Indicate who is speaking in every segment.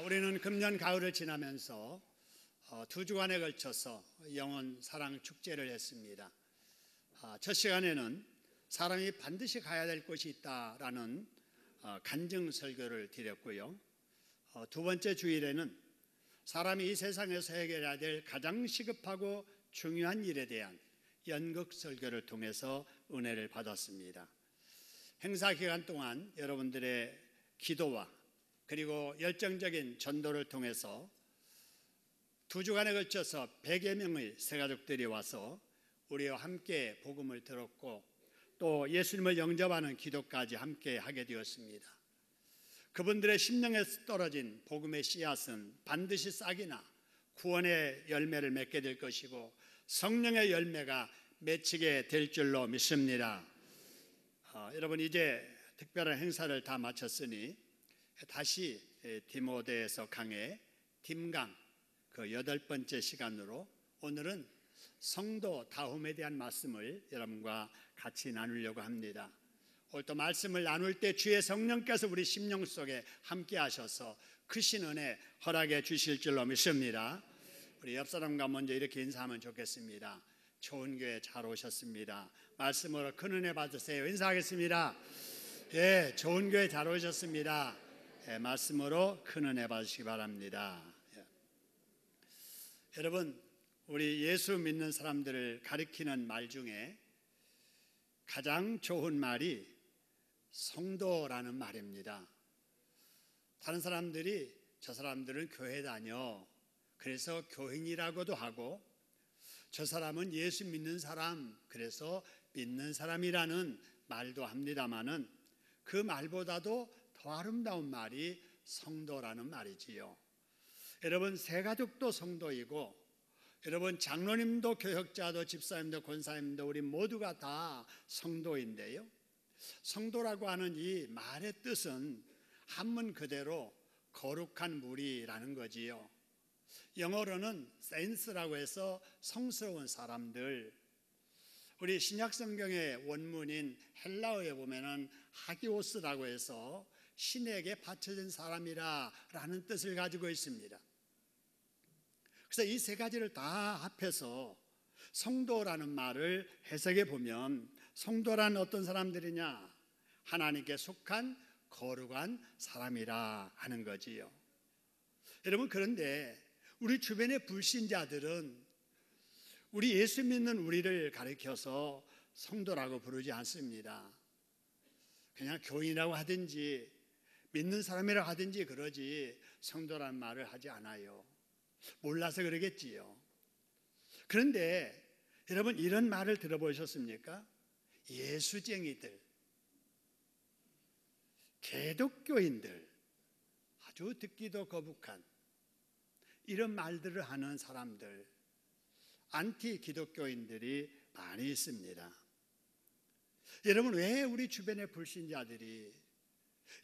Speaker 1: 우리는 금년 가을을 지나면서 2주간에 걸쳐서 영혼 사랑 축제를 했습니다. 첫 시간에는 사람이 반드시 가야 될 곳이 있다라는 간증 설교를 드렸고요. 두 번째 주일에는 사람이 이 세상에서 해결해야 될 가장 시급하고 중요한 일에 대한 연극 설교를 통해서 은혜를 받았습니다. 행사 기간 동안 여러분들의 기도와 그리고 열정적인 전도를 통해서 2주간에 걸쳐서 100여 명의 새가족들이 와서 우리와 함께 복음을 들었고 또 예수님을 영접하는 기도까지 함께 하게 되었습니다. 그분들의 심령에서 떨어진 복음의 씨앗은 반드시 싹이나 구원의 열매를 맺게 될 것이고 성령의 열매가 맺히게 될 줄로 믿습니다. 여러분, 이제 특별한 행사를 다 마쳤으니 다시 디모데에서 강해 딤강 그 8번째 시간으로 오늘은 성도 다움에 대한 말씀을 여러분과 같이 나누려고 합니다. 오늘 또 말씀을 나눌 때 주의 성령께서 우리 심령 속에 함께 하셔서 크신 은혜 허락해 주실 줄로 믿습니다. 우리 옆 사람과 먼저 이렇게 인사하면 좋겠습니다. 좋은 교회 잘 오셨습니다. 말씀으로 큰 은혜 받으세요. 인사하겠습니다. 예, 좋은 교회 잘 오셨습니다. 예, 말씀으로 큰 은혜 받으시기 바랍니다. 예. 여러분, 우리 예수 믿는 사람들을 가리키는 말 중에 가장 좋은 말이 성도라는 말입니다. 다른 사람들이 저 사람들은 교회 다녀, 그래서 교인이라고도 하고 저 사람은 예수 믿는 사람, 그래서 믿는 사람이라는 말도 합니다마는 그 말보다도 더 아름다운 말이 성도라는 말이지요. 여러분, 새가족도 성도이고 여러분, 장로님도 교역자도 집사님도 권사님도 우리 모두가 다 성도인데요, 성도라고 하는 이 말의 뜻은 한문 그대로 거룩한 무리라는 거지요. 영어로는 saints라고 해서 성스러운 사람들. 우리 신약 성경의 원문인 헬라어에 보면은 하기오스라고 해서 신에게 바쳐진 사람이라는 뜻을 가지고 있습니다. 그래서 이 세 가지를 다 합해서 성도라는 말을 해석해 보면 성도란 어떤 사람들이냐? 하나님께 속한 거룩한 사람이라 하는 거지요. 여러분, 그런데 우리 주변의 불신자들은 우리 예수 믿는 우리를 가리켜서 성도라고 부르지 않습니다. 그냥 교인이라고 하든지 믿는 사람이라고 하든지 그러지 성도란 말을 하지 않아요. 몰라서 그러겠지요. 그런데 여러분, 이런 말을 들어보셨습니까? 예수쟁이들, 개독교인들, 아주 듣기도 거북한 이런 말들을 하는 사람들, 안티 기독교인들이 많이 있습니다. 여러분, 왜 우리 주변의 불신자들이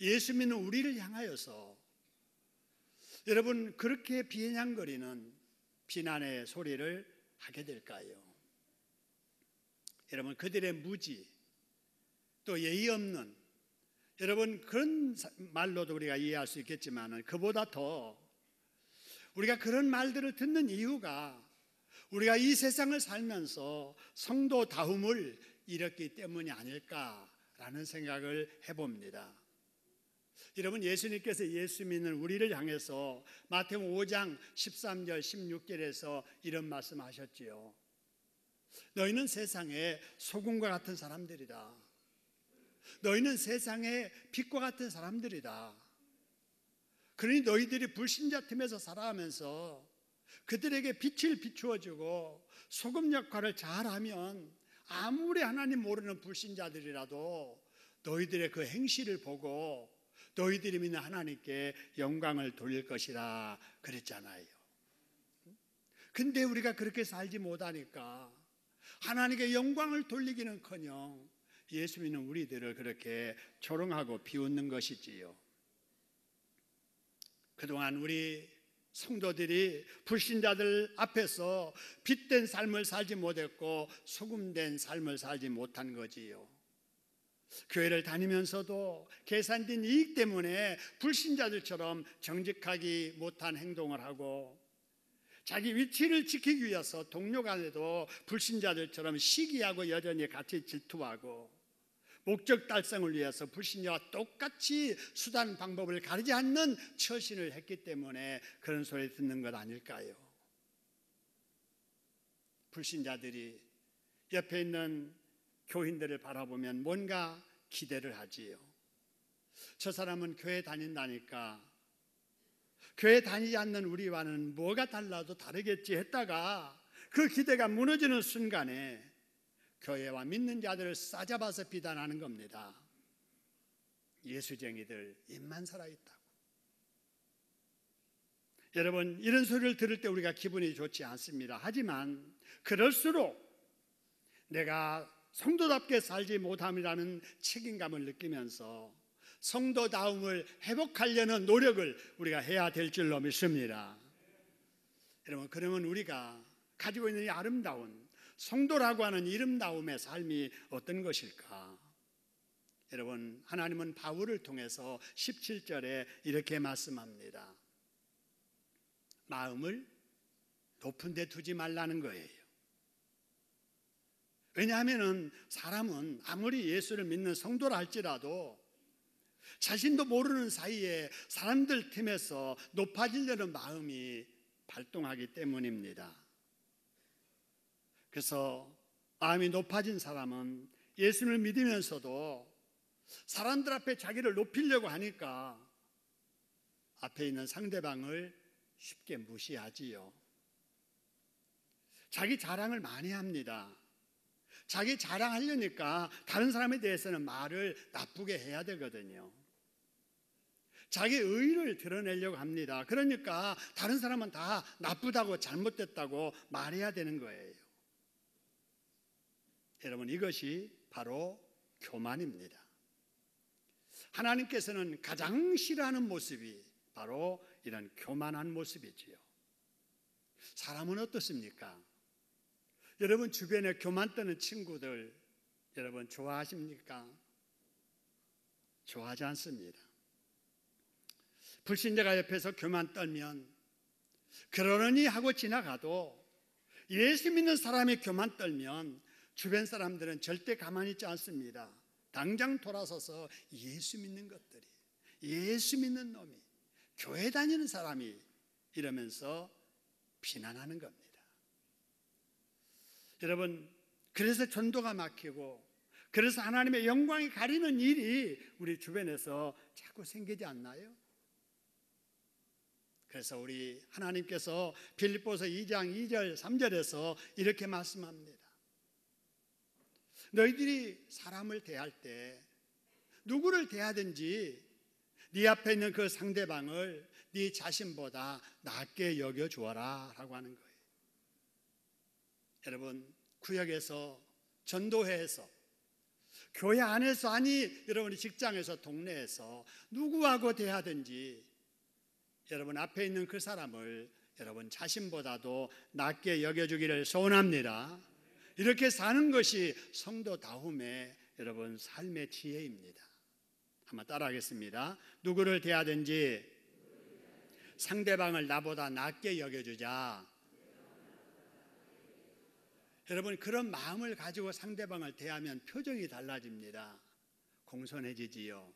Speaker 1: 예수 믿는 우리를 향하여서 여러분 그렇게 비아냥거리는 비난의 소리를 하게 될까요? 여러분, 그들의 무지 또 예의 없는, 여러분 그런 말로도 우리가 이해할 수 있겠지만 그보다 더 우리가 그런 말들을 듣는 이유가 우리가 이 세상을 살면서 성도다움을 잃었기 때문이 아닐까라는 생각을 해봅니다. 여러분, 예수님께서 예수 믿는 우리를 향해서 마태복음 5장 13절 16절에서 이런 말씀하셨지요. 너희는 세상의 소금과 같은 사람들이다. 너희는 세상의 빛과 같은 사람들이다. 그러니 너희들이 불신자 틈에서 살아가면서 그들에게 빛을 비추어주고 소금 역할을 잘하면 아무리 하나님 모르는 불신자들이라도 너희들의 그 행실을 보고 너희들이 믿는 하나님께 영광을 돌릴 것이라 그랬잖아요. 근데 우리가 그렇게 살지 못하니까 하나님께 영광을 돌리기는커녕 예수 믿는 우리들을 그렇게 조롱하고 비웃는 것이지요. 그동안 우리 성도들이 불신자들 앞에서 빛된 삶을 살지 못했고 소금된 삶을 살지 못한 거지요. 교회를 다니면서도 계산된 이익 때문에 불신자들처럼 정직하기 못한 행동을 하고, 자기 위치를 지키기 위해서 동료 간에도 불신자들처럼 시기하고 여전히 같이 질투하고, 목적 달성을 위해서 불신자와 똑같이 수단 방법을 가리지 않는 처신을 했기 때문에 그런 소리 듣는 것 아닐까요? 불신자들이 옆에 있는 교인들을 바라보면 뭔가 기대를 하지요. 저 사람은 교회 다닌다니까 교회 다니지 않는 우리와는 뭐가 달라도 다르겠지 했다가 그 기대가 무너지는 순간에 교회와 믿는 자들을 싸잡아서 비난하는 겁니다. 예수쟁이들, 입만 살아있다고. 여러분, 이런 소리를 들을 때 우리가 기분이 좋지 않습니다. 하지만 그럴수록 내가 성도답게 살지 못함이라는 책임감을 느끼면서 성도다움을 회복하려는 노력을 우리가 해야 될 줄로 믿습니다. 여러분, 그러면 우리가 가지고 있는 이 아름다운 성도라고 하는 이름다움의 삶이 어떤 것일까? 여러분, 하나님은 바울을 통해서 17절에 이렇게 말씀합니다. 마음을 높은 데 두지 말라는 거예요. 왜냐하면 사람은 아무리 예수를 믿는 성도라 할지라도 자신도 모르는 사이에 사람들 틈에서 높아지려는 마음이 발동하기 때문입니다. 그래서 마음이 높아진 사람은 예수를 믿으면서도 사람들 앞에 자기를 높이려고 하니까 앞에 있는 상대방을 쉽게 무시하지요. 자기 자랑을 많이 합니다. 자기 자랑하려니까 다른 사람에 대해서는 말을 나쁘게 해야 되거든요. 자기 의의를 드러내려고 합니다. 그러니까 다른 사람은 다 나쁘다고 잘못됐다고 말해야 되는 거예요. 여러분, 이것이 바로 교만입니다. 하나님께서는 가장 싫어하는 모습이 바로 이런 교만한 모습이지요. 사람은 어떻습니까? 여러분 주변에 교만 떠는 친구들 여러분 좋아하십니까? 좋아하지 않습니다. 불신자가 옆에서 교만 떨면 그러려니 하고 지나가도 예수 믿는 사람이 교만 떨면 주변 사람들은 절대 가만히 있지 않습니다. 당장 돌아서서 예수 믿는 것들이, 예수 믿는 놈이, 교회 다니는 사람이 이러면서 비난하는 겁니다. 여러분, 그래서 전도가 막히고 그래서 하나님의 영광이 가리는 일이 우리 주변에서 자꾸 생기지 않나요? 그래서 우리 하나님께서 빌립보서 2장 2절 3절에서 이렇게 말씀합니다. 너희들이 사람을 대할 때 누구를 대하든지 네 앞에 있는 그 상대방을 네 자신보다 낮게 여겨주어라 라고 하는 거예요. 여러분, 구역에서, 전도회에서, 교회 안에서, 아니 여러분이 직장에서, 동네에서 누구하고 대하든지 여러분 앞에 있는 그 사람을 여러분 자신보다도 낮게 여겨주기를 소원합니다. 이렇게 사는 것이 성도다움의 여러분 삶의 지혜입니다. 한번 따라하겠습니다. 누구를 대하든지 상대방을 나보다 낮게 여겨주자. 여러분, 그런 마음을 가지고 상대방을 대하면 표정이 달라집니다. 공손해지지요.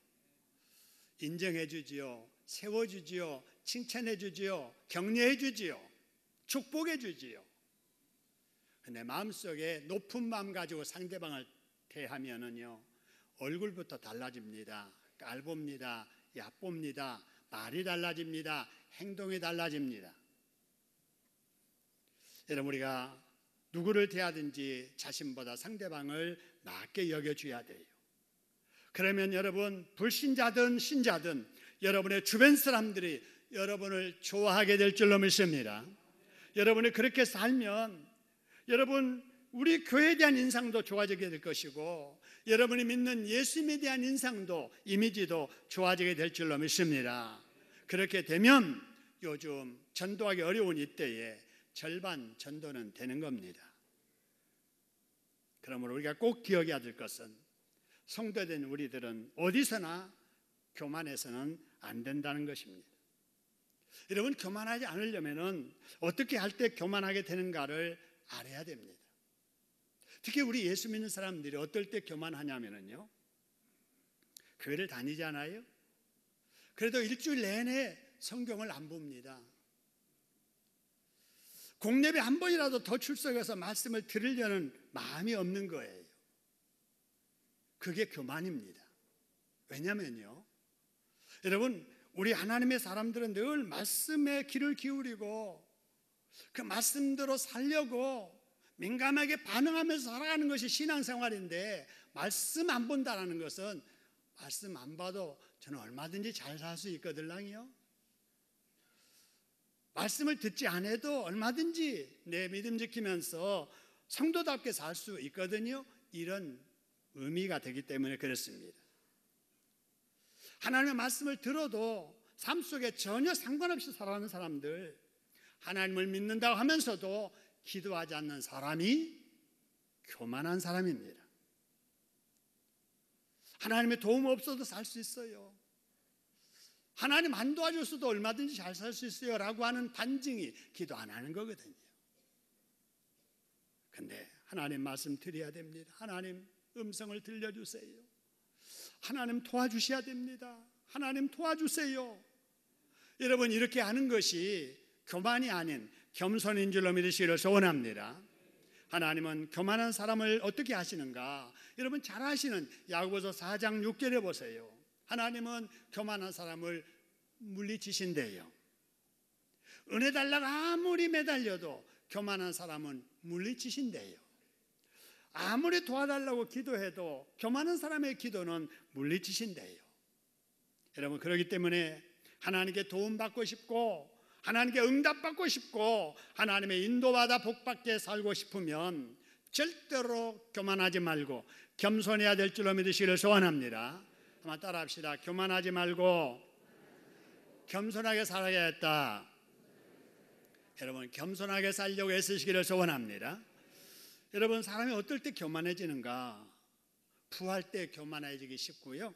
Speaker 1: 인정해주지요. 세워주지요. 칭찬해주지요. 격려해주지요. 축복해주지요. 근데 마음속에 높은 마음 가지고 상대방을 대하면은요, 얼굴부터 달라집니다. 깔봅니다. 얕봅니다. 말이 달라집니다. 행동이 달라집니다. 여러분, 우리가 누구를 대하든지 자신보다 상대방을 낮게 여겨줘야 돼요. 그러면 여러분, 불신자든 신자든 여러분의 주변 사람들이 여러분을 좋아하게 될 줄로 믿습니다. 여러분이 그렇게 살면 여러분 우리 교회에 대한 인상도 좋아지게 될 것이고 여러분이 믿는 예수님에 대한 인상도, 이미지도 좋아지게 될 줄로 믿습니다. 그렇게 되면 요즘 전도하기 어려운 이때에 절반 전도는 되는 겁니다. 그러므로 우리가 꼭 기억해야 될 것은 성도된 우리들은 어디서나 교만해서는 안 된다는 것입니다. 여러분, 교만하지 않으려면 어떻게 할 때 교만하게 되는가를 알아야 됩니다. 특히 우리 예수 믿는 사람들이 어떨 때 교만하냐면요, 교회를 다니잖아요. 그래도 일주일 내내 성경을 안 봅니다. 공예배 한 번이라도 더 출석해서 말씀을 들으려는 마음이 없는 거예요. 그게 교만입니다. 왜냐면요, 여러분, 우리 하나님의 사람들은 늘 말씀에 귀를 기울이고 그 말씀대로 살려고 민감하게 반응하면서 살아가는 것이 신앙생활인데, 말씀 안 본다는 것은 말씀 안 봐도 저는 얼마든지 잘 살 수 있거든요. 말씀을 듣지 않아도 얼마든지 내 믿음 지키면서 성도답게 살 수 있거든요. 이런 의미가 되기 때문에 그렇습니다. 하나님의 말씀을 들어도 삶 속에 전혀 상관없이 살아가는 사람들, 하나님을 믿는다고 하면서도 기도하지 않는 사람이 교만한 사람입니다. 하나님의 도움 없어도 살 수 있어요. 하나님 안 도와줬어도 얼마든지 잘 살 수 있어요 라고 하는 반증이 기도 안 하는 거거든요. 근데 하나님 말씀 드려야 됩니다. 하나님 음성을 들려주세요. 하나님 도와주셔야 됩니다. 하나님 도와주세요. 여러분, 이렇게 하는 것이 교만이 아닌 겸손인 줄로 믿으시기를 소원합니다. 하나님은 교만한 사람을 어떻게 하시는가? 여러분 잘 아시는 야고보서 4장 6절에 보세요. 하나님은 교만한 사람을 물리치신대요. 은혜 달라고 아무리 매달려도 교만한 사람은 물리치신대요. 아무리 도와달라고 기도해도 교만한 사람의 기도는 물리치신대요. 여러분, 그렇기 때문에 하나님께 도움받고 싶고 하나님께 응답받고 싶고 하나님의 인도받아 복받게 살고 싶으면 절대로 교만하지 말고 겸손해야 될 줄로 믿으시기를 소원합니다. 한번 따라합시다. 교만하지 말고 겸손하게 살아야겠다. 여러분, 겸손하게 살려고 애쓰시기를 소원합니다. 여러분, 사람이 어떨 때 교만해지는가? 부할 때 교만해지기 쉽고요,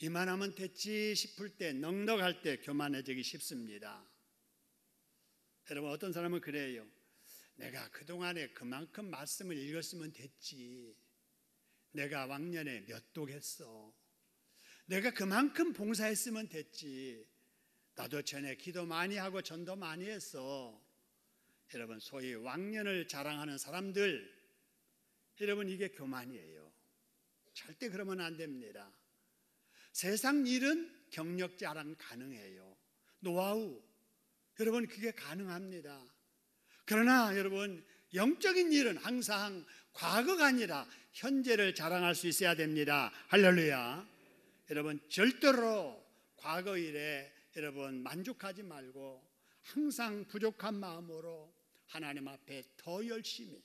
Speaker 1: 이만하면 됐지 싶을 때, 넉넉할 때 교만해지기 쉽습니다. 여러분, 어떤 사람은 그래요. 내가 그동안에 그만큼 말씀을 읽었으면 됐지. 내가 왕년에 몇 독 했어. 내가 그만큼 봉사했으면 됐지. 나도 전에 기도 많이 하고 전도 많이 했어. 여러분, 소위 왕년을 자랑하는 사람들, 여러분, 이게 교만이에요. 절대 그러면 안 됩니다. 세상 일은 경력 자랑 가능해요. 노하우, 여러분, 그게 가능합니다. 그러나 여러분, 영적인 일은 항상 과거가 아니라 현재를 자랑할 수 있어야 됩니다. 할렐루야. 여러분, 절대로 과거 일에 여러분 만족하지 말고 항상 부족한 마음으로 하나님 앞에 더 열심히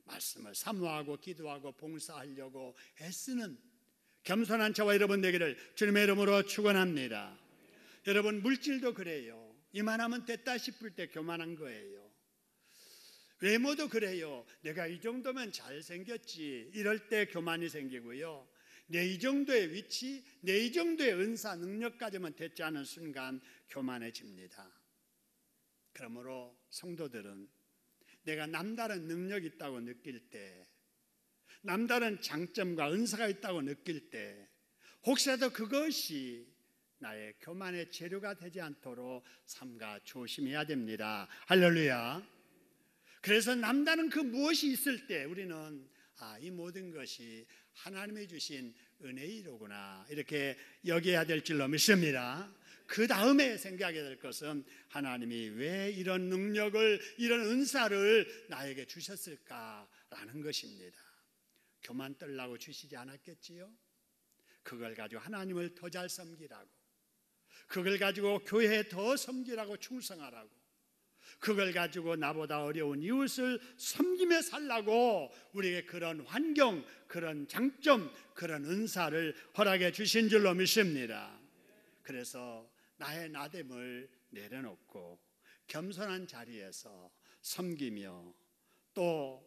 Speaker 1: 말씀을 사모하고 기도하고 봉사하려고 애쓰는 겸손한 저와 여러분 되기를 주님의 이름으로 축원합니다. 여러분, 물질도 그래요. 이만하면 됐다 싶을 때 교만한 거예요. 외모도 그래요. 내가 이 정도면 잘생겼지, 이럴 때 교만이 생기고요, 내 이 정도의 위치, 내 이 정도의 은사, 능력까지만 됐지 않은 순간 교만해집니다. 그러므로 성도들은 내가 남다른 능력이 있다고 느낄 때, 남다른 장점과 은사가 있다고 느낄 때, 혹시라도 그것이 나의 교만의 재료가 되지 않도록 삼가 조심해야 됩니다. 할렐루야. 그래서 남다른 그 무엇이 있을 때 우리는 이 모든 것이 하나님이 주신 은혜이로구나, 이렇게 여겨야 될 줄로 믿습니다. 그 다음에 생각해야 될 것은 하나님이 왜 이런 능력을, 이런 은사를 나에게 주셨을까라는 것입니다. 교만 떨라고 주시지 않았겠지요? 그걸 가지고 하나님을 더 잘 섬기라고, 그걸 가지고 교회에 더 섬기라고, 충성하라고, 그걸 가지고 나보다 어려운 이웃을 섬기며 살라고 우리에게 그런 환경, 그런 장점, 그런 은사를 허락해 주신 줄로 믿습니다. 그래서 나의 나됨을 내려놓고 겸손한 자리에서 섬기며 또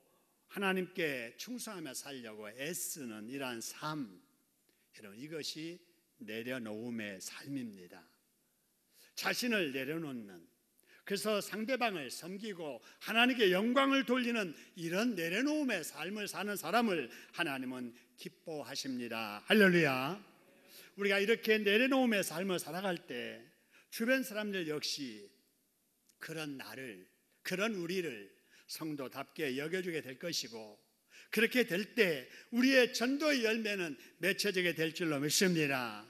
Speaker 1: 하나님께 충성하며 살려고 애쓰는 이러한 삶, 여러분 이것이 내려놓음의 삶입니다. 자신을 내려놓는, 그래서 상대방을 섬기고 하나님께 영광을 돌리는 이런 내려놓음의 삶을 사는 사람을 하나님은 기뻐하십니다. 할렐루야. 우리가 이렇게 내려놓음의 삶을 살아갈 때 주변 사람들 역시 그런 나를, 그런 우리를 성도답게 여겨주게 될 것이고, 그렇게 될 때 우리의 전도의 열매는 맺혀지게 될 줄로 믿습니다.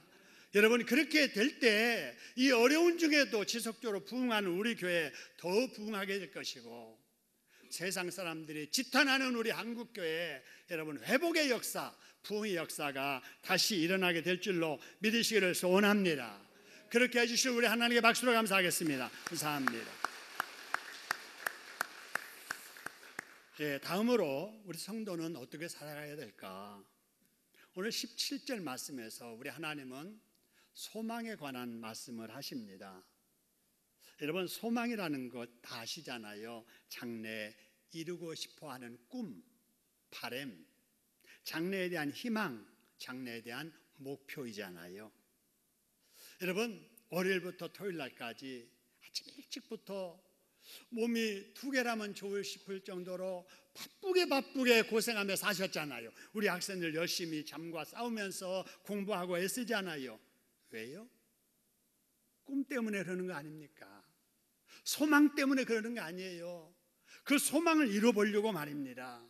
Speaker 1: 여러분, 그렇게 될 때 이 어려운 중에도 지속적으로 부흥하는 우리 교회 더 부흥하게 될 것이고, 세상 사람들이 지탄하는 우리 한국교회, 여러분 회복의 역사, 부흥의 역사가 다시 일어나게 될 줄로 믿으시기를 소원합니다. 그렇게 해주실 우리 하나님께 박수로 감사하겠습니다. 감사합니다. 다음으로 우리 성도는 어떻게 살아가야 될까? 오늘 17절 말씀에서 우리 하나님은 소망에 관한 말씀을 하십니다. 여러분, 소망이라는 것 다 아시잖아요. 장래 이루고 싶어하는 꿈, 바람, 장래에 대한 희망, 장래에 대한 목표이잖아요. 여러분, 월요일부터 토요일날까지 아침 일찍부터 몸이 2개라면 좋을 싶을 정도로 바쁘게 고생하며 사셨잖아요. 우리 학생들 열심히 잠과 싸우면서 공부하고 애쓰잖아요. 왜요? 꿈 때문에 그러는 거 아닙니까? 소망 때문에 그러는 거 아니에요. 그 소망을 이뤄보려고 말입니다.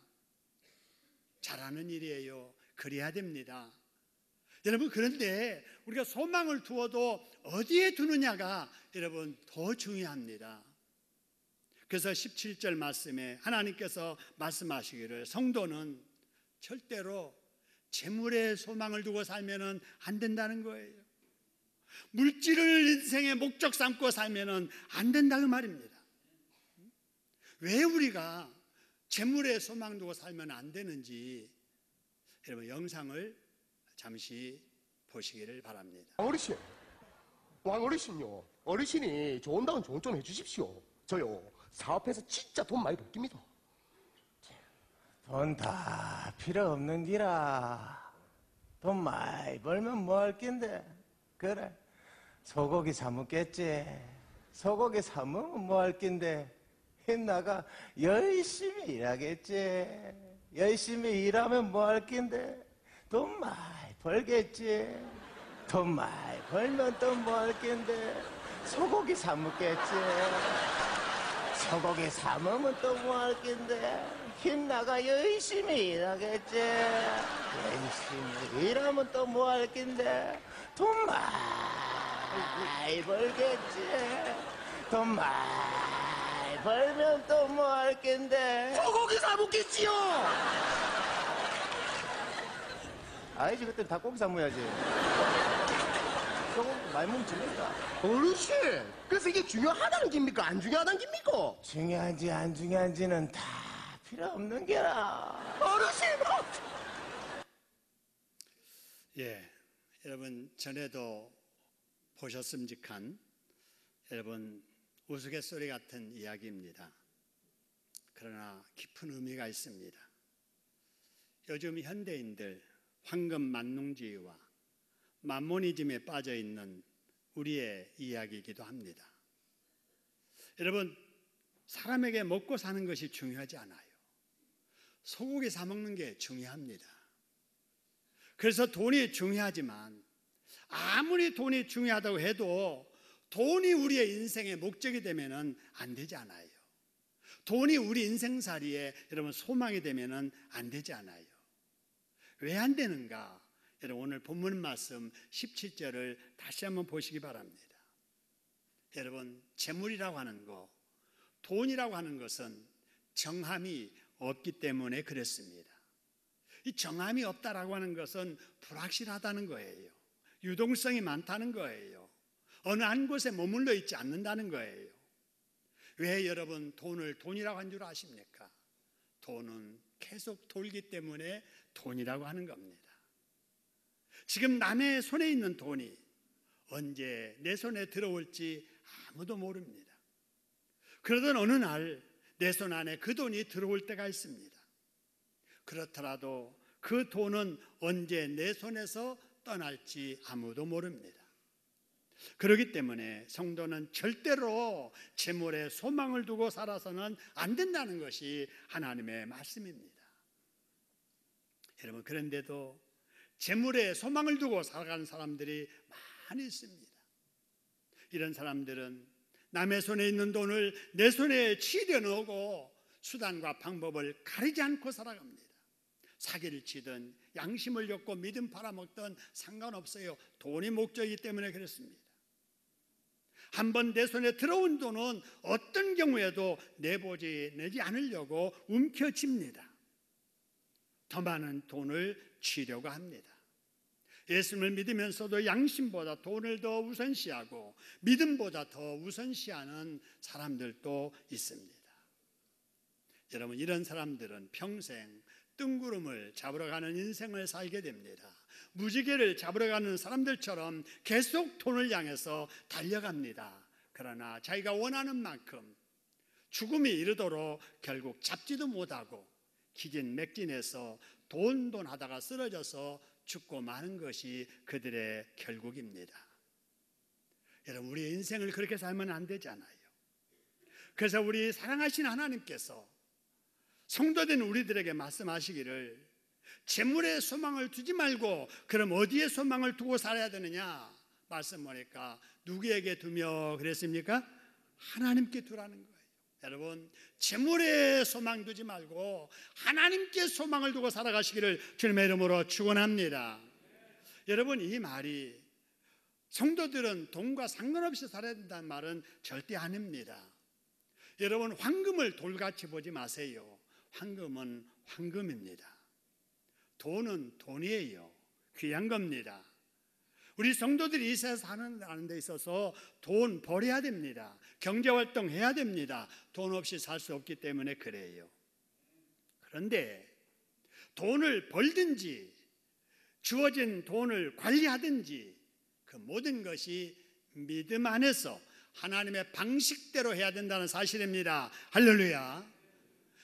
Speaker 1: 잘하는 일이에요. 그래야 됩니다. 여러분, 그런데 우리가 소망을 두어도 어디에 두느냐가 여러분 더 중요합니다. 그래서 17절 말씀에 하나님께서 말씀하시기를 성도는 절대로 재물에 소망을 두고 살면 안 된다는 거예요. 물질을 인생의 목적 삼고 살면 안 된다는 말입니다. 왜 우리가 재물에 소망 두고 살면 안 되는지 여러분 영상을 잠시 보시기를 바랍니다.
Speaker 2: 왕어르신요. 어르신이 좋은 다운 좋은 좀 해주십시오. 저요 사업해서 진짜 돈 많이 벌깁니다.
Speaker 3: 돈 다 필요 없는 기라. 돈 많이 벌면 뭐 할 낀데. 그래, 소고기 사먹겠지. 소고기 사먹으면 뭐 할 낀데. 나가 열심히 일하겠지. 열심히 일하면 뭐 할 낀데. 돈 많이 벌겠지. 돈 많이 벌면 또 뭐 할 낀데. 소고기 사먹겠지. 소고기 사먹으면 또 뭐 할 낀데. 힘나가 열심히 일하겠지. 열심히 일하면 또 뭐 할 낀데. 돈 많이 벌겠지. 돈 많이 벌면 또 뭐 할 낀데.
Speaker 2: 소고기 사먹겠지요.
Speaker 3: 아니지, 그때 닭고기 사먹어야지. 소고기 많이 먹으면 됩니다.
Speaker 2: 어르신, 그래서 이게 중요하다는 겁니까? 안 중요하다는 겁니까?
Speaker 3: 중요한지 안 중요한지는 다 필요 없는 게라.
Speaker 2: 어르신!
Speaker 1: 여러분 전에도 보셨음직한 여러분 우스갯소리 같은 이야기입니다. 그러나 깊은 의미가 있습니다. 요즘 현대인들 황금 만능주의와 만모니즘에 빠져 있는 우리의 이야기이기도 합니다. 여러분, 사람에게 먹고 사는 것이 중요하지 않아요. 소고기 사 먹는 게 중요합니다. 그래서 돈이 중요하지만 아무리 돈이 중요하다고 해도 돈이 우리의 인생의 목적이 되면 안 되지 않아요. 돈이 우리 인생살이에 여러분 소망이 되면 안 되지 않아요. 왜 안 되는가? 여러분 오늘 본문 말씀 17절을 다시 한번 보시기 바랍니다. 여러분, 재물이라고 하는 거, 돈이라고 하는 것은 정함이 없기 때문에 그렇습니다. 이 정함이 없다라고 하는 것은 불확실하다는 거예요. 유동성이 많다는 거예요. 어느 한 곳에 머물러 있지 않는다는 거예요. 왜 여러분 돈을 돈이라고 한 줄 아십니까? 돈은 계속 돌기 때문에 돈이라고 하는 겁니다. 지금 남의 손에 있는 돈이 언제 내 손에 들어올지 아무도 모릅니다. 그러던 어느 날 내 손 안에 그 돈이 들어올 때가 있습니다. 그렇더라도 그 돈은 언제 내 손에서 떠날지 아무도 모릅니다. 그렇기 때문에 성도는 절대로 재물에 소망을 두고 살아서는 안 된다는 것이 하나님의 말씀입니다. 여러분, 그런데도 재물에 소망을 두고 살아가는 사람들이 많이 있습니다. 이런 사람들은 남의 손에 있는 돈을 내 손에 치려 넣고 수단과 방법을 가리지 않고 살아갑니다. 사기를 치든 양심을 엮고 믿음 팔아먹든 상관없어요. 돈이 목적이기 때문에 그렇습니다. 한번 내 손에 들어온 돈은 어떤 경우에도 내지 않으려고 움켜쥡니다. 더 많은 돈을 취려고 합니다. 예수님을 믿으면서도 양심보다 돈을 더 우선시하고 믿음보다 더 우선시하는 사람들도 있습니다. 여러분, 이런 사람들은 평생 뜬구름을 잡으러 가는 인생을 살게 됩니다. 무지개를 잡으러 가는 사람들처럼 계속 돈을 향해서 달려갑니다. 그러나 자기가 원하는 만큼 죽음이 이르도록 결국 잡지도 못하고 기진맥진해서 돈 하다가 쓰러져서 죽고 마는 것이 그들의 결국입니다. 여러분, 우리의 인생을 그렇게 살면 안 되잖아요. 그래서 우리 사랑하신 하나님께서 성도된 우리들에게 말씀하시기를 재물에 소망을 두지 말고 그럼 어디에 소망을 두고 살아야 되느냐 말씀 보니까 누구에게 두며 그랬습니까? 하나님께 두라는 거예요. 여러분, 재물에 소망 두지 말고 하나님께 소망을 두고 살아가시기를 주님의 이름으로 축원합니다. 여러분, 이 말이 성도들은 돈과 상관없이 살아야 된다는 말은 절대 아닙니다. 여러분, 황금을 돌같이 보지 마세요. 황금은 황금입니다. 돈은 돈이에요. 귀한 겁니다. 우리 성도들이 이 세상에서 사는 데 있어서 돈 벌어야 됩니다. 경제활동 해야 됩니다. 돈 없이 살 수 없기 때문에 그래요. 그런데 돈을 벌든지 주어진 돈을 관리하든지 그 모든 것이 믿음 안에서 하나님의 방식대로 해야 된다는 사실입니다. 할렐루야.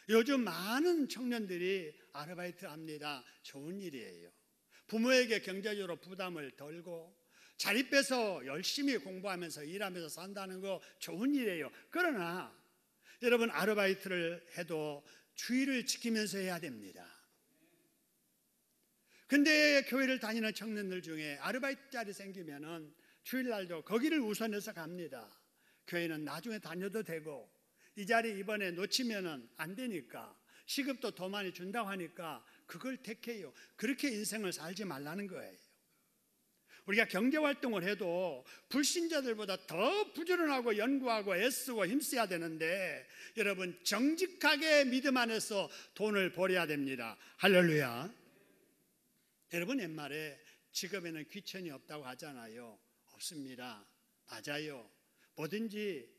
Speaker 1: 요즘 많은 청년들이 아르바이트 합니다. 좋은 일이에요. 부모에게 경제적으로 부담을 덜고 자립해서 열심히 공부하면서 일하면서 산다는 거 좋은 일이에요. 그러나 여러분, 아르바이트를 해도 주의를 지키면서 해야 됩니다. 근데 교회를 다니는 청년들 중에 아르바이트 자리 생기면은 주일날도 거기를 우선해서 갑니다. 교회는 나중에 다녀도 되고 이 자리 이번에 놓치면은 안 되니까 시급도 더 많이 준다고 하니까 그걸 택해요. 그렇게 인생을 살지 말라는 거예요. 우리가 경제활동을 해도 불신자들보다 더 부지런하고 연구하고 애쓰고 힘써야 되는데 여러분, 정직하게 믿음 안에서 돈을 벌어야 됩니다. 할렐루야. 여러분, 옛말에 직업에는 귀천이 없다고 하잖아요. 없습니다. 맞아요. 뭐든지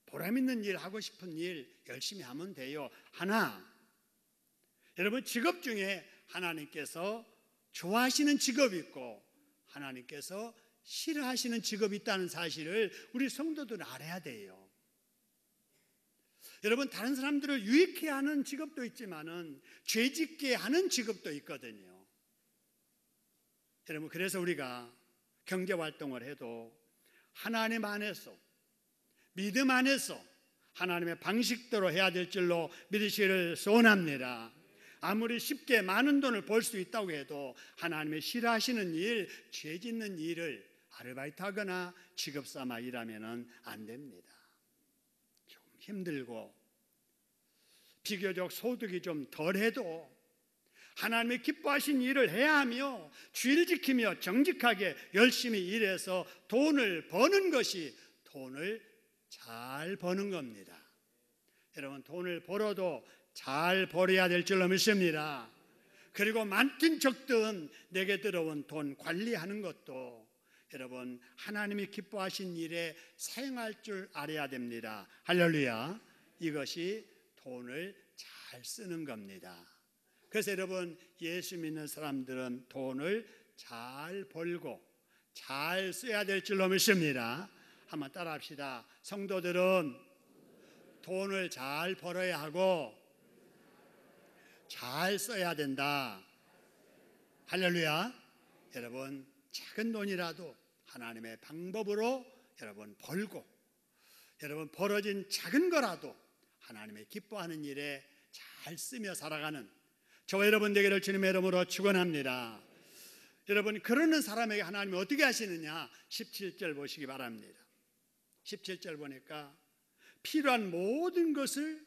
Speaker 1: 보람 있는 일, 하고 싶은 일 열심히 하면 돼요. 하나, 여러분, 직업 중에 하나님께서 좋아하시는 직업이 있고 하나님께서 싫어하시는 직업이 있다는 사실을 우리 성도들은 알아야 돼요. 여러분, 다른 사람들을 유익해 하는 직업도 있지만은 죄짓게 하는 직업도 있거든요. 여러분, 그래서 우리가 경제활동을 해도 하나님 안에서 믿음 안에서 하나님의 방식대로 해야 될 줄로 믿으시기를 소원합니다. 아무리 쉽게 많은 돈을 벌 수 있다고 해도 하나님의 싫어하시는 일, 죄 짓는 일을 아르바이트 하거나 직업 삼아 일하면 안 됩니다. 좀 힘들고 비교적 소득이 좀 덜해도 하나님의 기뻐하신 일을 해야 하며 주의를 지키며 정직하게 열심히 일해서 돈을 버는 것이 돈을 잘 버는 겁니다. 여러분, 돈을 벌어도 잘 벌어야 될 줄로 믿습니다. 그리고 많든 적든 내게 들어온 돈 관리하는 것도 여러분, 하나님이 기뻐하신 일에 사용할 줄 알아야 됩니다. 할렐루야. 이것이 돈을 잘 쓰는 겁니다. 그래서 여러분, 예수 믿는 사람들은 돈을 잘 벌고 잘 써야 될 줄로 믿습니다. 한번 따라합시다. 성도들은 돈을 잘 벌어야 하고 잘 써야 된다. 할렐루야. 여러분, 작은 돈이라도 하나님의 방법으로 여러분 벌고, 여러분 벌어진 작은 거라도 하나님의 기뻐하는 일에 잘 쓰며 살아가는 저와 여러분 되기를 주님의 이름으로 축원합니다. 여러분, 그러는 사람에게 하나님이 어떻게 하시느냐? 17절 보시기 바랍니다. 17절 보니까 필요한 모든 것을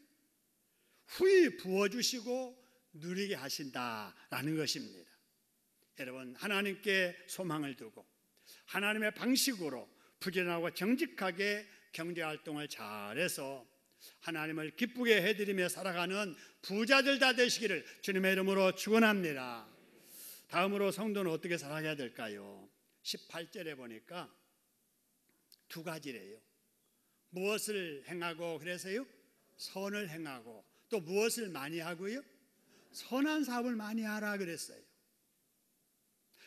Speaker 1: 후히 부어주시고 누리게 하신다라는 것입니다. 여러분, 하나님께 소망을 두고 하나님의 방식으로 부지런하고 정직하게 경제활동을 잘해서 하나님을 기쁘게 해드리며 살아가는 부자들 다 되시기를 주님의 이름으로 축원합니다. 다음으로 성도는 어떻게 살아가야 될까요? 18절에 보니까 두 가지래요. 무엇을 행하고 그래서요? 선을 행하고, 또 무엇을 많이 하고요? 선한 사업을 많이 하라 그랬어요.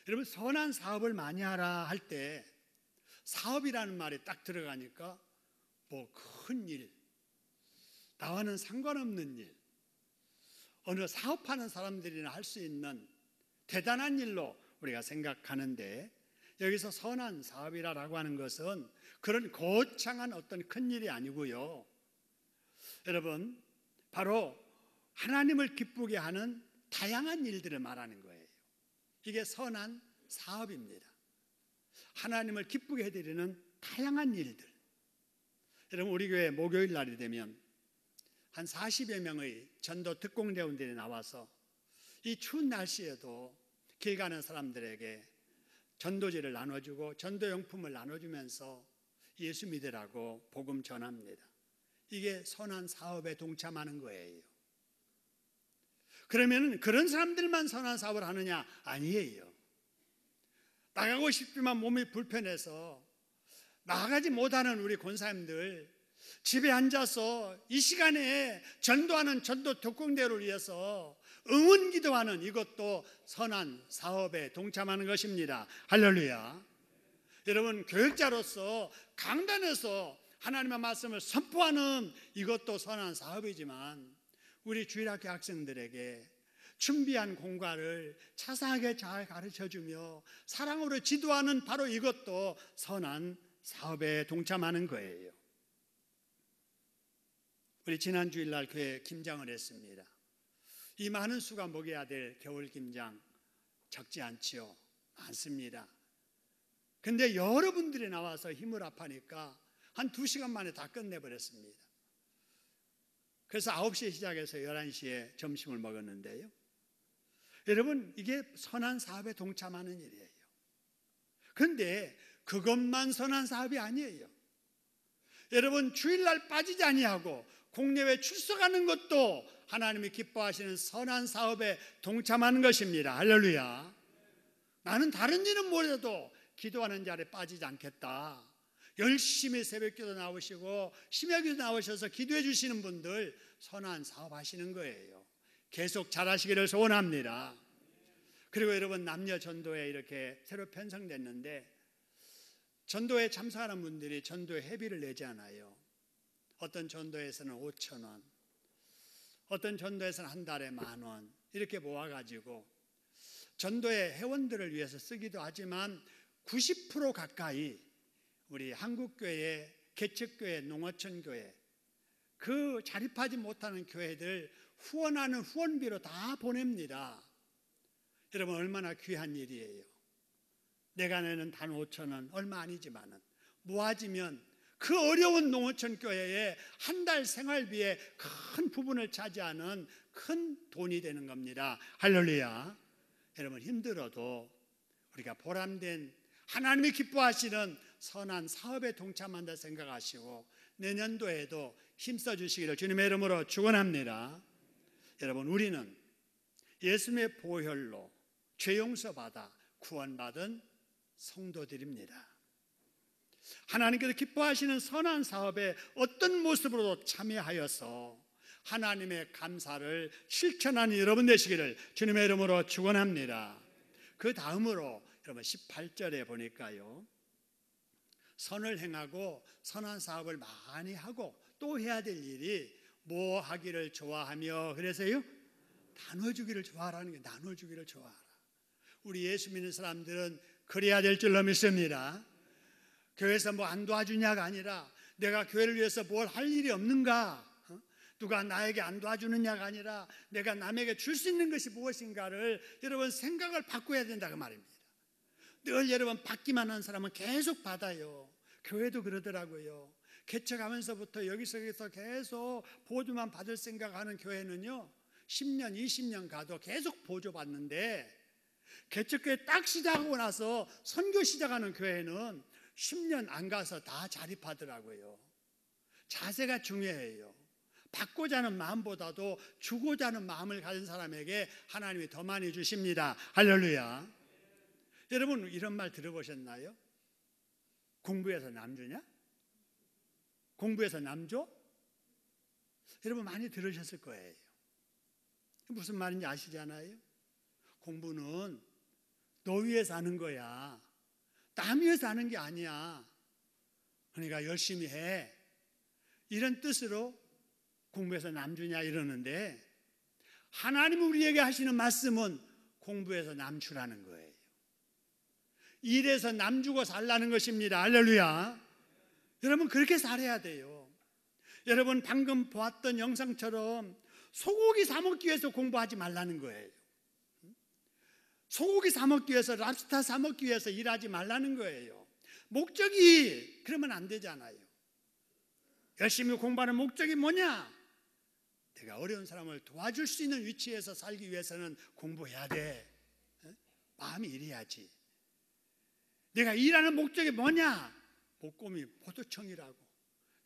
Speaker 1: 여러분, 선한 사업을 많이 하라 할 때 사업이라는 말이 딱 들어가니까 뭐 큰 일, 나와는 상관없는 일, 어느 사업하는 사람들이나 할 수 있는 대단한 일로 우리가 생각하는데, 여기서 선한 사업이라고 하는 것은 그런 거창한 어떤 큰 일이 아니고요. 여러분, 바로 하나님을 기쁘게 하는 다양한 일들을 말하는 거예요. 이게 선한 사업입니다. 하나님을 기쁘게 해드리는 다양한 일들. 여러분, 우리 교회 목요일 날이 되면 한 40여 명의 전도 특공대원들이 나와서 이 추운 날씨에도 길 가는 사람들에게 전도지를 나눠주고 전도용품을 나눠주면서 예수 믿으라고 복음 전합니다. 이게 선한 사업에 동참하는 거예요. 그러면 그런 사람들만 선한 사업을 하느냐? 아니에요. 나가고 싶지만 몸이 불편해서 나가지 못하는 우리 권사님들, 집에 앉아서 이 시간에 전도하는 전도 특공대를 위해서 응원 기도하는 이것도 선한 사업에 동참하는 것입니다. 할렐루야. 여러분, 교육자로서 강단에서 하나님의 말씀을 선포하는 이것도 선한 사업이지만, 우리 주일학교 학생들에게 준비한 공과를 자세하게 잘 가르쳐주며 사랑으로 지도하는 바로 이것도 선한 사업에 동참하는 거예요. 우리 지난 주일날 교회 김장을 했습니다. 이 많은 수가 먹여야 될 겨울 김장 적지 않지요. 많습니다. 근데 여러분들이 나와서 힘을 합하니까 한 2시간 만에 다 끝내버렸습니다. 그래서 9시에 시작해서 11시에 점심을 먹었는데요. 여러분, 이게 선한 사업에 동참하는 일이에요. 그런데 그것만 선한 사업이 아니에요. 여러분, 주일날 빠지지 아니하고 공예회 출석하는 것도 하나님이 기뻐하시는 선한 사업에 동참하는 것입니다. 할렐루야. 나는 다른 일은 뭐래도 기도하는 자리에 빠지지 않겠다. 열심히 새벽기도 나오시고 심야기도 나오셔서 기도해 주시는 분들 선한 사업 하시는 거예요. 계속 잘하시기를 소원합니다. 그리고 여러분, 남녀 전도회 이렇게 새로 편성됐는데 전도에 참석하는 분들이 전도에 회비를 내지 않아요. 어떤 전도에서는 5,000원, 어떤 전도에서는 한 달에 10,000원 이렇게 모아가지고 전도의 회원들을 위해서 쓰기도 하지만 90% 가까이 우리 한국교회, 개척교회, 농어촌교회, 그 자립하지 못하는 교회들 후원하는 후원비로 다 보냅니다. 여러분, 얼마나 귀한 일이에요. 내가 내는 단 5,000원, 얼마 아니지만은 모아지면 그 어려운 농어촌 교회에 한 달 생활비의 큰 부분을 차지하는 큰 돈이 되는 겁니다. 할렐루야. 여러분, 힘들어도 우리가 보람된 하나님이 기뻐하시는 선한 사업에 동참한다 생각하시고 내년도에도 힘써 주시기를 주님의 이름으로 축원합니다. 여러분, 우리는 예수님의 보혈로 죄 용서받아 구원받은 성도들입니다. 하나님께서 기뻐하시는 선한 사업에 어떤 모습으로도 참여하여서 하나님의 감사를 실천하는 여러분 되시기를 주님의 이름으로 축원합니다. 그 다음으로 여러분 18절에 보니까요, 선을 행하고 선한 사업을 많이 하고 또 해야 될 일이 뭐 하기를 좋아하며 그래서요? 나눠주기를 좋아하라는 게 나눠주기를 좋아하라. 우리 예수 믿는 사람들은 그래야 될 줄로 믿습니다. 교회에서 뭐 안 도와주냐가 아니라 내가 교회를 위해서 뭘 할 일이 없는가, 누가 나에게 안 도와주느냐가 아니라 내가 남에게 줄 수 있는 것이 무엇인가를 여러분 생각을 바꿔야 된다 그 말입니다. 늘 여러분 받기만 한 사람은 계속 받아요. 교회도 그러더라고요. 개척하면서부터 여기서 계속 보조만 받을 생각하는 교회는요 10년 20년 가도 계속 보조 받는데, 개척교회 딱 시작하고 나서 선교 시작하는 교회는 10년 안 가서 다 자립하더라고요. 자세가 중요해요. 받고자 하는 마음보다도 주고자 하는 마음을 가진 사람에게 하나님이 더 많이 주십니다. 할렐루야. 여러분 이런 말 들어보셨나요? 공부해서 남 주냐? 공부해서 남 줘? 여러분 많이 들으셨을 거예요. 무슨 말인지 아시잖아요? 공부는 너 위해서 하는 거야. 남 위해서 하는 게 아니야. 그러니까 열심히 해. 이런 뜻으로 공부해서 남 주냐 이러는데, 하나님은 우리에게 하시는 말씀은 공부해서 남 주라는 거예요. 일해서 남 주고 살라는 것입니다. 할렐루야. 여러분 그렇게 살아야 돼요. 여러분 방금 보았던 영상처럼 소고기 사 먹기 위해서 공부하지 말라는 거예요. 소고기 사 먹기 위해서, 랍스터 사 먹기 위해서 일하지 말라는 거예요. 목적이 그러면 안 되잖아요. 열심히 공부하는 목적이 뭐냐? 내가 어려운 사람을 도와줄 수 있는 위치에서 살기 위해서는 공부해야 돼. 마음이 이래야지. 내가 일하는 목적이 뭐냐? 목공이 포도청이라고.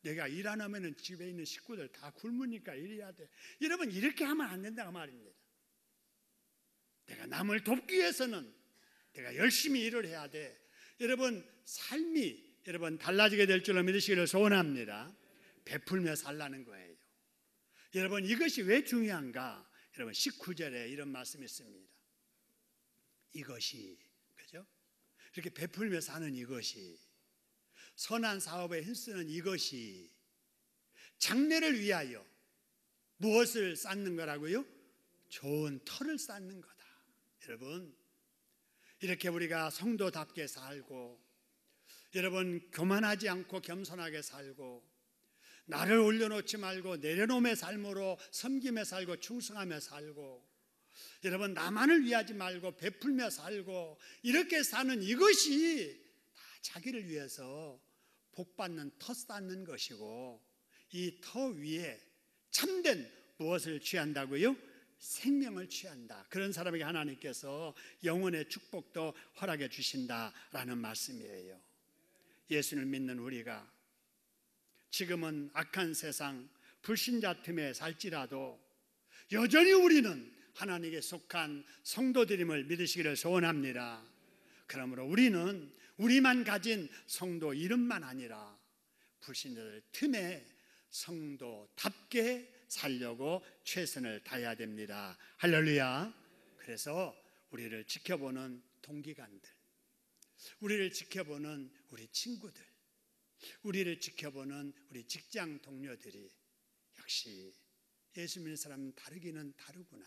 Speaker 1: 내가 일 안 하면 집에 있는 식구들 다 굶으니까 일해야 돼. 여러분 이렇게 하면 안 된다고 말입니다. 내가 남을 돕기 위해서는 내가 열심히 일을 해야 돼. 여러분 삶이 여러분 달라지게 될 줄로 믿으시기를 소원합니다. 베풀며 살라는 거예요. 여러분 이것이 왜 중요한가? 여러분 19절에 이런 말씀이 있습니다. 이것이, 그죠? 이렇게 베풀며 사는 이것이, 선한 사업에 힘쓰는 이것이 장래를 위하여 무엇을 쌓는 거라고요? 좋은 터를 쌓는 거다. 여러분 이렇게 우리가 성도답게 살고, 여러분 교만하지 않고 겸손하게 살고, 나를 올려놓지 말고 내려놓음의 삶으로 섬김에 살고 충성하며 살고, 여러분 나만을 위하지 말고 베풀며 살고, 이렇게 사는 이것이 다 자기를 위해서 복받는 터 쌓는 것이고, 이 터 위에 참된 무엇을 취한다고요? 생명을 취한다. 그런 사람에게 하나님께서 영혼의 축복도 허락해 주신다라는 말씀이에요. 예수를 믿는 우리가 지금은 악한 세상 불신자 틈에 살지라도 여전히 우리는 하나님께 속한 성도들임을 믿으시기를 소원합니다. 그러므로 우리는 우리만 가진 성도 이름만 아니라 불신자들 틈에 성도답게 살려고 최선을 다해야 됩니다. 할렐루야. 그래서 우리를 지켜보는 동기관들, 우리를 지켜보는 우리 친구들, 우리를 지켜보는 우리 직장 동료들이 역시 예수 믿는 사람은 다르기는 다르구나.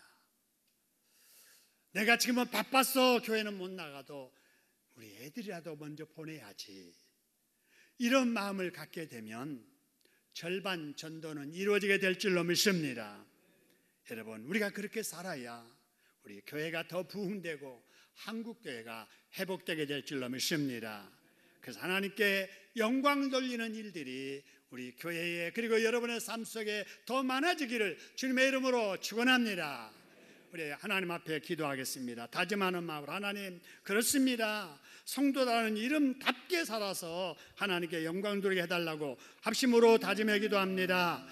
Speaker 1: 내가 지금은 바빠서 교회는 못 나가도 우리 애들이라도 먼저 보내야지. 이런 마음을 갖게 되면 절반 전도는 이루어지게 될 줄로 믿습니다. 여러분 우리가 그렇게 살아야 우리 교회가 더 부흥되고 한국교회가 회복되게 될 줄로 믿습니다. 그래서 하나님께 영광 돌리는 일들이 우리 교회에 그리고 여러분의 삶 속에 더 많아지기를 주님의 이름으로 축원합니다. 우리 하나님 앞에 기도하겠습니다. 다짐하는 마음으로, 하나님 그렇습니다. 성도라는 이름답게 살아서 하나님께 영광 돌리게 해달라고 합심으로 다짐해 기도합니다.